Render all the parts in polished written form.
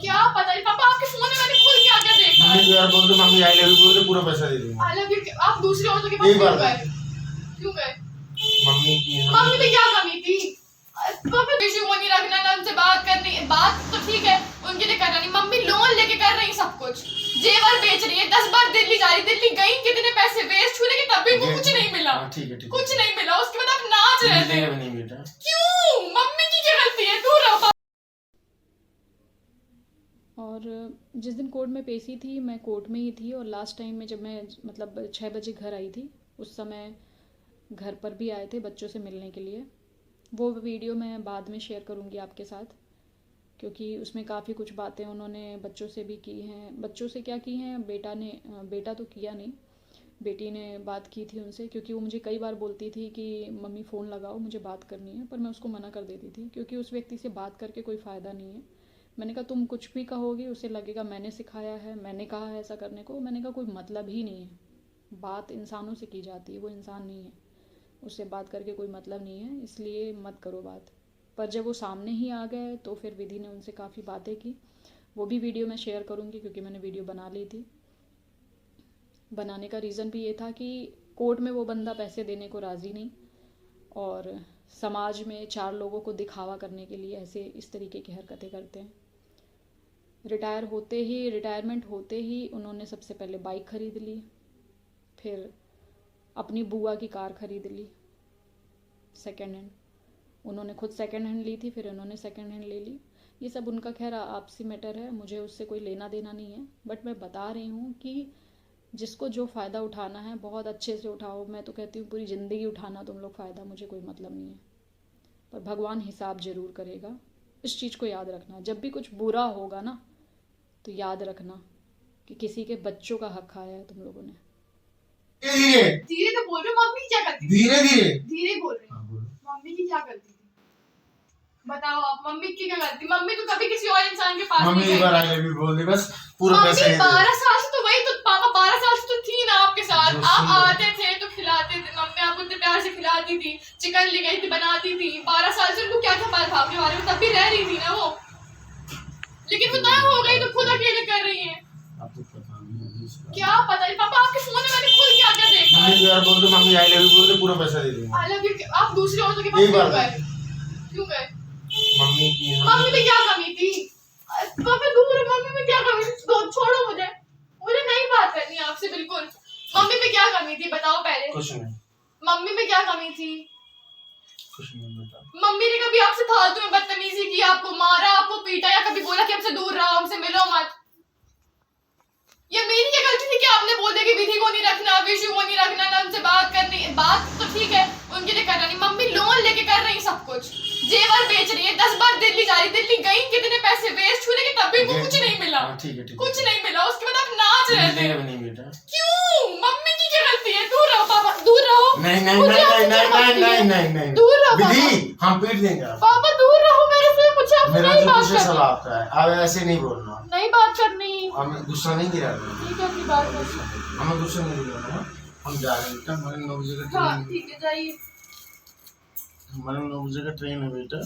क्या पता नहीं पापा, आपके फोन में मैंने खुद क्या क्या देखा है। मम्मी यार बोल दो, मम्मी आई लव यू बोल दो, पूरा पैसा दे दूंगा। आई लव यू आप दूसरी औरतों के पास क्यों गए? क्यों गए? मम्मी में क्या कमी थी? पापा इशू वो नहीं रखना ना, उनसे बात करनी, बात तो ठीक है उनके लिए करना नहीं। मम्मी लोन लेके कर रही सब कुछ, जेवर बेच रही है, 10 बार दिल्ली जा रही, दिल्ली गई, कितने पैसे वेस्ट हुए, लेकिन तब भी उनको कुछ नहीं मिला। ठीक है कुछ नहीं मिला, उसके बाद आप नाच रहे थे। नहीं बेटा, क्यों? मम्मी की क्या गलती है? दूर रहो। और जिस दिन कोर्ट में पेशी थी, मैं कोर्ट में ही थी, और लास्ट टाइम में जब मैं मतलब 6 बजे घर आई थी, उस समय घर पर भी आए थे बच्चों से मिलने के लिए। वो वीडियो मैं बाद में शेयर करूँगी आपके साथ, क्योंकि उसमें काफ़ी कुछ बातें उन्होंने बच्चों से भी की हैं। बच्चों से क्या की हैं, बेटा तो किया नहीं, बेटी ने बात की थी उनसे, क्योंकि वो मुझे कई बार बोलती थी कि मम्मी फ़ोन लगाओ, मुझे बात करनी है, पर मैं उसको मना कर देती थी, क्योंकि उस व्यक्ति से बात करके कोई फ़ायदा नहीं है। मैंने कहा तुम कुछ भी कहोगी उसे लगेगा मैंने सिखाया है, मैंने कहा है ऐसा करने को। मैंने कहा कोई मतलब ही नहीं है, बात इंसानों से की जाती है, वो इंसान नहीं है, उससे बात करके कोई मतलब नहीं है, इसलिए मत करो बात। पर जब वो सामने ही आ गए तो फिर विधि ने उनसे काफ़ी बातें की, वो भी वीडियो मैं शेयर करूँगी, क्योंकि मैंने वीडियो बना ली थी। बनाने का रीज़न भी ये था कि कोर्ट में वो बंदा पैसे देने को राज़ी नहीं, और समाज में 4 लोगों को दिखावा करने के लिए ऐसे इस तरीके की हरकतें करते हैं। रिटायरमेंट होते ही उन्होंने सबसे पहले बाइक ख़रीद ली, फिर अपनी बुआ की कार ख़रीद ली सेकेंड हैंड। उन्होंने खुद सेकेंड हैंड ली थी, फिर उन्होंने सेकेंड हैंड ले ली। ये सब उनका खैर आपसी मैटर है, मुझे उससे कोई लेना देना नहीं है, बट मैं बता रही हूँ कि जिसको जो फ़ायदा उठाना है बहुत अच्छे से उठाओ। मैं तो कहती हूँ पूरी ज़िंदगी उठाना तुम लोग फ़ायदा, मुझे कोई मतलब नहीं है, पर भगवान हिसाब ज़रूर करेगा। इस चीज़ को याद रखना, जब भी कुछ बुरा होगा ना तो याद रखना कि किसी के बच्चों का हक खाया है तुम लोगों ने। धीरे धीरे तो बोल रहे हो, मम्मी क्या करती थी? धीरे धीरे धीरे बोल रहे हो, मम्मी की क्या गलती थी? बताओ आप, मम्मी की क्या गलती? मम्मी तो कभी किसी और इंसान के पास मम्मी नहीं एक बार गई। आई लव यू बोल दे, बस पूरा पैसा मम्मी दे दे। 12 साल से तो वही तो, पापा 12 साल से तो थी ना आपके साथ, जो आप सुंदर। आते थे तो खिलाते थे, मम्मी आपको इतने प्यार से खिलाती थी, चिकन ले गई थी बनाती थी। 12 साल से उनको क्या क्या पता था आपके बारे में? तब भी रह रही थी ना वो, लेकिन वो तय हो गई तो खुद अकेले कर रही है। आपको पता नहीं है इसका। क्या पता नहीं पापा, आपके फोन में मैंने खुद क्या क्या देखा है। मम्मी यार बोल दो, मम्मी आई लव यू बोल दो, पूरा पैसा दे दूंगा। आई लव यू आप दूसरी औरतों के पास एक बार क्यों गए? क्यों गए? मम्मी में क्या कमी थी? पापा दूर रहो, मम्मी में क्या कमी थी? छोड़ो मुझे नहीं बात करनी है आपसे बिल्कुल। मम्मी में क्या कमी थी बताओ पहले। कुछ नहीं, मम्मी में क्या कमी थी? कुछ नहीं बेटा। मम्मी ने कभी आपसे फालतू में बदतमीजी की, आपको मारा, आपको पीटा, या कभी बोला कि हमसे दूर रहो, हमसे मिलो मत? ये मेरी क्या गलती थी कि आपने बोल दिया कि विधि को नहीं रखना, विशु को नहीं रखना, ना उनसे बात करनी, बात तो ठीक है उनके लिए करना नहीं। मम्मी लोन लेके कर रही सब कुछ, जेवर बेच रही है, 10 बार दिल्ली जा रही, दिल्ली गई, कितने पैसे वेस्ट हुए, लेकिन तब भी उनको कुछ नहीं मिला। ठीक है कुछ नहीं मिला, उसके बाद आप नाच रहे थे। नहीं बेटा। क्यों? मम्मी की क्या गलती है? दूर रहो पापा, दूर रहो। नहीं नहीं मुझे आपसे नहीं क्या नहीं गलती है? नहीं नहीं नहीं दूर रहो पापा। विधि, हम पीट देंगे आपको। पापा दूर रहो मेरे से, मुझे आपसे मेरा नहीं जो बात कुछ है सब करनी, आपका है, आप ऐसे नहीं बोलना। नहीं बात करनी। हमें गुस्सा नहीं गिरा रहे, ठीक है अपनी बात करनी। हमें गुस्सा नहीं गिरा रहा। हम जा रहे हैं बेटा, हमारे 9 बजे का हाँ ट्रेन है। ठीक है जाइए। हमारे 9 बजे का ट्रेन है बेटा,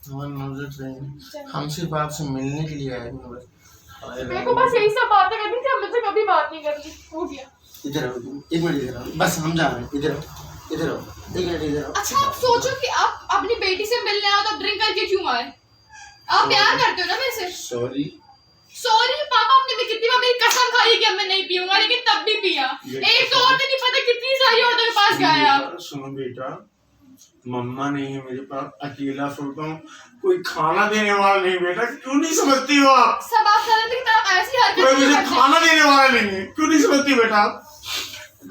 हमारे 9 बजे ट्रेन है। हम सिर्फ आपसे मिलने के लिए आए हैं बस। मेरे को बस यही सब बातें करनी थी, मुझसे कभी बात नहीं करनी। हो गया। इधर आओ, 1 मिनट इधर आओ, बस हम जा रहे हैं। इधर आओ, इधर आओ, 1 मिनट इधर आओ। अच्छा आप सोचो कि आप अपनी बेटी से मिलने आओ तो ड्रिंक करके क्यों आए? आप प्यार करते हो ना मेरे से? सॉरी। सॉरी पापा, आपने भी कितनी बार मेरी कसम खाई कि अब मैं नहीं पीऊंगा, लेकिन तब भी पिया। एक तो और नहीं पता कितनी सारी औरतों के पास गए आप। सुनो बेटा, मम्मा नहीं है मेरे पास, अकेला सोता हूँ, कोई खाना देने वाला नहीं बेटा, क्यों नहीं समझती हो आप? सब आप तरह की तरफ ऐसी हरकत कोई क्यों मुझे करते हैं? खाना देने वाला नहीं है, क्यों नहीं समझती बेटा आप?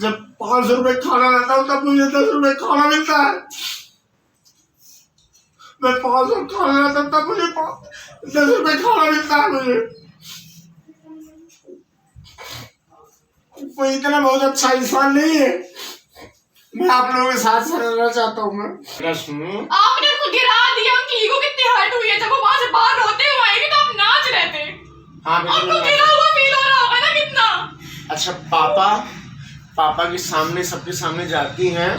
जब 500 रुपए खाना लाता हूँ तब मुझे 10 रुपए खाना मिलता है। मैं 500 खाना लाता हूँ तब मुझे 10 रुपए खाना मिलता है। मुझे कोई इतना बहुत अच्छा इंसान नहीं है। मैं आप लोगों के साथ रहना चाहता हूँ। मैं सुनो, आपने उनको गिरा दिया, उनकी ईगो कितनी हर्ट हुई है। जब वो वहां से बाहर रोते हुए आएंगे तो आप नाच रहे थे। हाँ उनको गिरा हुआ फील हो रहा होगा ना कितना। अच्छा, पापा के सामने, सबके सामने जाती हैं,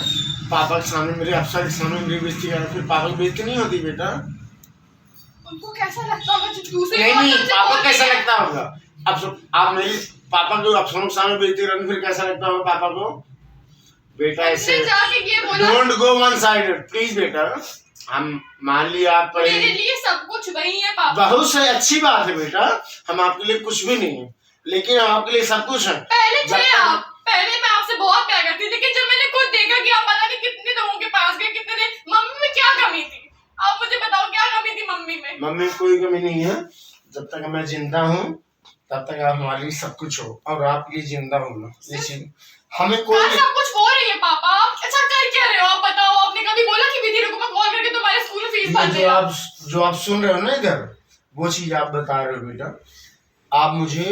पापा के सामने, मेरे अफसर के सामने मेरी बेइज्जती कर, फिर पापा की बेइज्जती नहीं होती बेटा? आपको कैसा लगता होगा जो दूसरे नहीं नहीं, औरतों से पापा बोलती कैसा है? लगता होगा? आप मेरी पापा को अफसरों के सामने बेइज्जती करनी, फिर कैसा लगता होगा पापा को? बेटा ऐसे हमने जाके ये बोला don't go one sided please बेटा। हम मान लिया आप पढ़े, मेरे लिए सब कुछ वही है पापा। बहुत सही, अच्छी बात है बेटा, हम आपके लिए कुछ भी नहीं है, लेकिन हम आपके लिए सब कुछ है। पहले जब थे तक- आप, पहले मैं आपसे बहुत प्यार करती थी, लेकिन जब मैंने खुद देखा कि आप पता नहीं कितने लोगों के पास गए, कितने दिन, मम्मी में क्या कमी थी? आप मुझे बताओ क्या कमी थी मम्मी में? मम्मी में कोई कमी नहीं है, जब तक मैं जिंदा हूँ तब तक आप हमारे लिए सब कुछ हो, और आपके लिए जिंदा हूँ ना, इसलिए हमें कोई हाँ, सब कुछ हो रही है पापा। आप अच्छा कर क्या रहे हो? आप बताओ, आपने कभी बोला कि विधि रुको मैं कॉल करके तुम्हारे स्कूल फीस भर ये देगा? जो आप सुन रहे हो ना इधर, वो चीज आप बता रहे हो बेटा। आप मुझे,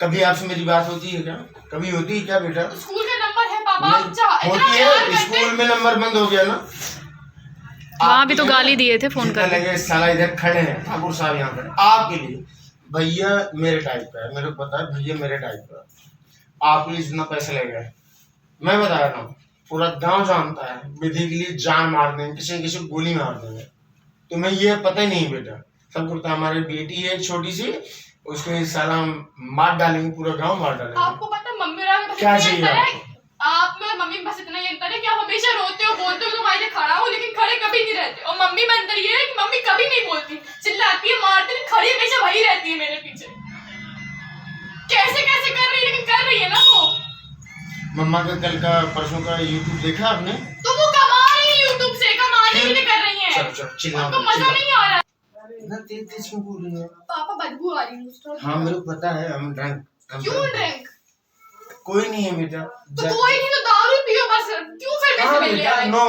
कभी आपसे मेरी बात होती है क्या? कभी होती है क्या बेटा? स्कूल का नंबर है पापा, आप नहीं, इतना होती प्यार है, करते स्कूल में नंबर बंद हो गया ना। वहाँ भी आपके तो लिए गाली दिए थे फोन जितना करके। लगे साला इधर खड़े हैं ठाकुर साहब यहाँ पर आपके लिए, भैया मेरे टाइप का है, मेरे को पता है भैया मेरे टाइप का है। आपके लिए जितना पैसा लगेगा मैं बता रहा हूँ, पूरा गांव जानता है, विधि के लिए जान मार देंगे, किसी न किसी को गोली मार देंगे। तुम्हें ये पता ही नहीं बेटा, सबको पता हमारी बेटी है छोटी सी, उसको इस साला हम मार डालेंगे, पूरा गांव मार डालेंगे। आपको पता है मम्मी और आप में बस क्या इतना चाहिए अंतर है, आपको? आप में और मम्मी में बस इतना ही अंतर है कि आप हमेशा रोते हो, बोलते हो तुम्हारे लिए खड़ा हो, लेकिन खड़े कभी नहीं रहते। और मम्मी में अंतर ये है कि मम्मी कभी नहीं बोलती, चिल्लाती है, मारती है, खड़ी हमेशा वही रहती है मेरे पीछे। कैसे कैसे कर रही है, लेकिन कर रही है ना वो। मम्मा का कल का परसों का यूट्यूब देखा आपने? तो वो कमा रही है यूट्यूब से, कमाने के लिए कर रही है। चलो चलो चिल्लाओ आपको मजा नहीं आ रहा है? ना, तेज तेज क्यों बोल रही है? पापा बदबू आ रही है मुझको। हाँ मेरे को पता है, हम ड्रंक। क्यों ड्रिंक? कोई नहीं है बेटा। तो कोई नहीं, तो दारू पियो बस। क्यों फिर हाँ कैसे मिल बेटा, रहा है? नो,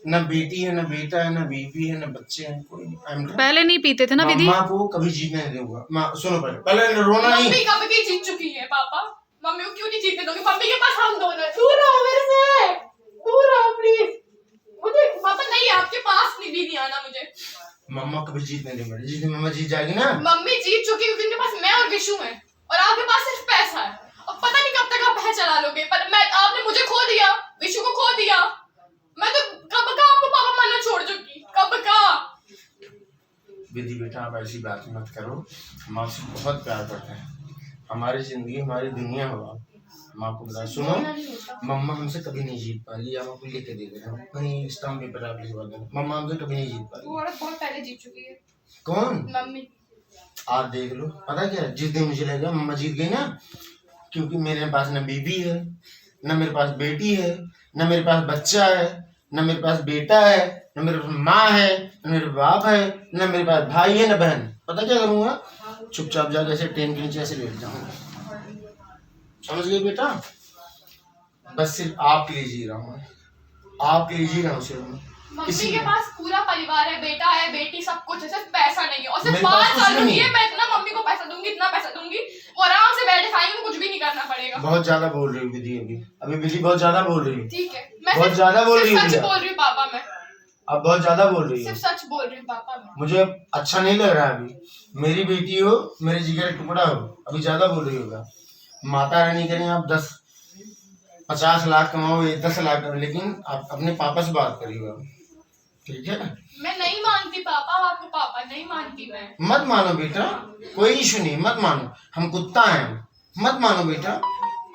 न बेटी है, न बेटा है, न बीवी है, न बच्चे हैं, कोई नहीं। I'm drunk। पहले नहीं पीते थे ना विधि? मम्मा को कभी जीतने नहीं दूंगा। माँ सुनो, पहले रोना नहीं। मम्मी कब की जीत चुकी है पापा, मम्मी को क्यों नहीं जीतने दोगे? मम्मी के पास हम दोनों हैं। दूर रहो मेरे से, दूर रहो प्लीज। मुझे पापा नहीं, आपके पास नहीं भी नहीं आना मुझे। मम्मा कभी जीतने नहीं दूंगा, जिस दिन मम्मा जीत जाएगी ना। मम्मी जीत चुकी है, उनके पास मैं और विशु हैं, और आपके पास सिर्फ पैसा है, और पता नहीं कब तक आप पैसा चला लोगे। पर मैं, आपने मुझे खो दिया, विशु को खो दिया, मैं तो कब का आपको पापा मानना छोड़ चुकी, कब का। विधि बेटा आप ऐसी बात मत करो, हम आपसे बहुत प्यार करते हैं, हमारी जिंदगी हमारी दुनिया हो आप। हम आपको बता, सुनो, मम्मा हमसे कभी नहीं जीत पाई, हम आपको लेके दे रहे हैं कहीं स्टाम्प पेपर आप लिखवा देना, मम्मा हमसे कभी नहीं जीत वो पाई। औरत बहुत पहले जीत चुकी है। कौन? मम्मी। आप देख लो, पता क्या, जिस दिन मुझे लगा मम्मा जीत गई ना, क्योंकि मेरे पास न बीवी है, न मेरे पास बेटी है, न मेरे पास बच्चा है, न मेरे पास बेटा है, न मेरे पास माँ है, न मेरे बाप है, न मेरे पास भाई है, न बहन। पता क्या करूँगा? चुपचाप जाके ऐसे ट्रेन के नीचे ऐसे लेट जाऊंगा। समझ गए बेटा? बस सिर्फ आपके लिए जी रहा हूँ, आपके लिए जी रहा हूँ सिर्फ। मम्मी के पास पूरा परिवार है, बेटा है, बेटी, सब कुछ है, सिर्फ पैसा नहीं है। और सिर्फ मेरे पास 5 कुछ साल भी नहीं की है। है, मैं इतना मम्मी को पैसा दूंगी, इतना पैसा दूंगी, वो आराम से बैठे खाएंगे, कुछ भी नहीं करना पड़ेगा। बहुत ज्यादा बोल रही हूँ विधि, अभी विधि बहुत ज्यादा बोल रही है। ठीक है, मैं बहुत ज्यादा बोल रही सिर्फ हूँ सच भैया। बोल रही हूँ पापा, मैं अब बहुत ज्यादा बोल रही सिर्फ है, सच बोल रही हूँ पापा, मैं। मुझे अच्छा नहीं लग रहा है अभी। मेरी बेटी हो, मेरे जिगर का टुकड़ा हो, अभी ज्यादा बोल रही होगा। माता रानी करें आप 50 लाख कमाओ, 10 लाख करो, लेकिन आप अपने पापा से बात करिएगा, ठीक है? मैं नहीं मानती पापा, आपको पापा नहीं मानती मैं। मत मानो बेटा, कोई इशू नहीं, मत मानो, हम कुत्ता हैं, मत मानो बेटा,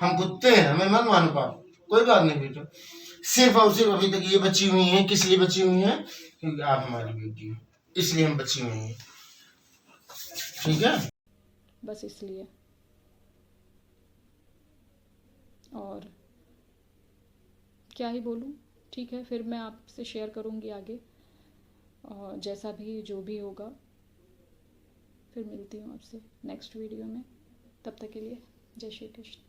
हम कुत्ते हैं, हमें मत मानो पापा, कोई बात नहीं बेटा। सिर्फ और सिर्फ अभी तक ये बची हुई हैं, किस लिए बची हुई हैं? क्योंकि आप हमारी बेटी हो, इसलिए हम बची हुई हैं, ठीक है? बस इसलिए। और क्या ही बोलूँ, ठीक है, फिर मैं आपसे शेयर करूँगी आगे, और जैसा भी जो भी होगा। फिर मिलती हूँ आपसे नेक्स्ट वीडियो में, तब तक के लिए जय श्री कृष्ण।